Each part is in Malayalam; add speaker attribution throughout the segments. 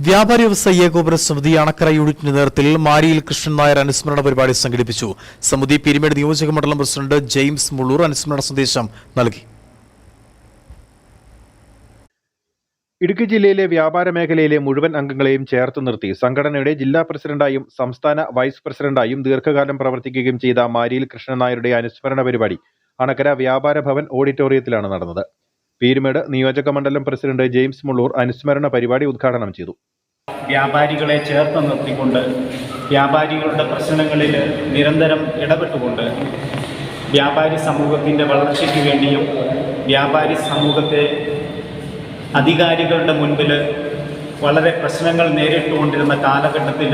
Speaker 1: വ്യാപാരി വ്യവസായ ഏകോപന സമിതി അണക്കര യൂണിറ്റിന്റെ നേതൃത്വത്തിൽ മാരിയിൽ കൃഷ്ണൻ നായർ അനുസ്മരണ പരിപാടി സംഘടിപ്പിച്ചു. സമിതി പീരുമേട് നിയോജക മണ്ഡലം പ്രസിഡന്റ് ജെയിംസ് മുള്ളൂർ അനുസ്മരണ സന്ദേശം നൽകി.
Speaker 2: ഇടുക്കി ജില്ലയിലെ വ്യാപാര മേഖലയിലെ മുഴുവൻ അംഗങ്ങളെയും ചേർത്ത് നിർത്തി സംഘടനയുടെ ജില്ലാ പ്രസിഡന്റായും സംസ്ഥാന വൈസ് പ്രസിഡന്റായും ദീർഘകാലം പ്രവർത്തിക്കുകയും ചെയ്ത മാരിയിൽ കൃഷ്ണൻ നായരുടെ അനുസ്മരണ പരിപാടി അണക്കര വ്യാപാര ഭവൻ ഓഡിറ്റോറിയത്തിലാണ് നടന്നത്. പീരുമേട് നിയോജക മണ്ഡലം പ്രസിഡന്റ് ജെയിംസ് മുള്ളൂർ അനുസ്മരണ പരിപാടി ഉദ്ഘാടനം ചെയ്തു.
Speaker 3: വ്യാപാരികളെ ചേർത്ത് നിർത്തിക്കൊണ്ട് വ്യാപാരികളുടെ പ്രശ്നങ്ങളിൽ നിരന്തരം ഇടപെട്ടുകൊണ്ട് വ്യാപാരി സമൂഹത്തിൻ്റെ വളർച്ചയ്ക്ക് വേണ്ടിയും വ്യാപാരി സമൂഹത്തെ അധികാരികളുടെ മുൻപിൽ വളരെ പ്രശ്നങ്ങൾ നേരിട്ടുകൊണ്ടിരുന്ന കാലഘട്ടത്തിൽ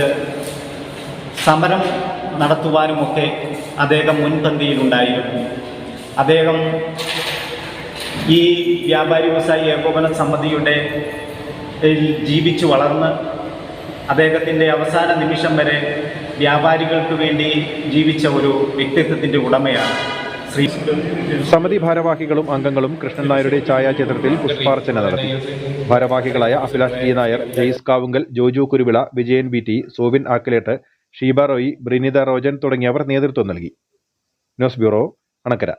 Speaker 3: സമരം നടത്തുവാനുമൊക്കെ അദ്ദേഹം മുൻപന്തിയിലുണ്ടായിരുന്നു. അദ്ദേഹം ഈ വ്യാപാരി വ്യവസായ ഏകോപന സമിതിയുടെ ജീവിച്ചു വളർന്ന് അദ്ദേഹത്തിൻ്റെ അവസാന നിമിഷം വരെ വ്യാപാരികൾക്ക് വേണ്ടി ജീവിച്ച ഒരു വ്യക്തിത്വത്തിൻ്റെ ഉടമയാണ്.
Speaker 2: സമിതി ഭാരവാഹികളും അംഗങ്ങളും കൃഷ്ണൻ നായരുടെ ഛായാചിത്രത്തിൽ പുഷ്പാർച്ചന നടത്തി. ഭാരവാഹികളായ Abhilash G Nair, Jaise Kavungal, Joju Kuruvila, Vijayan B T, Sobin Akkilet, Sheeba Roy, Brinitha Rojan തുടങ്ങിയവർ നേതൃത്വം നൽകി. News bureau, Anakkara.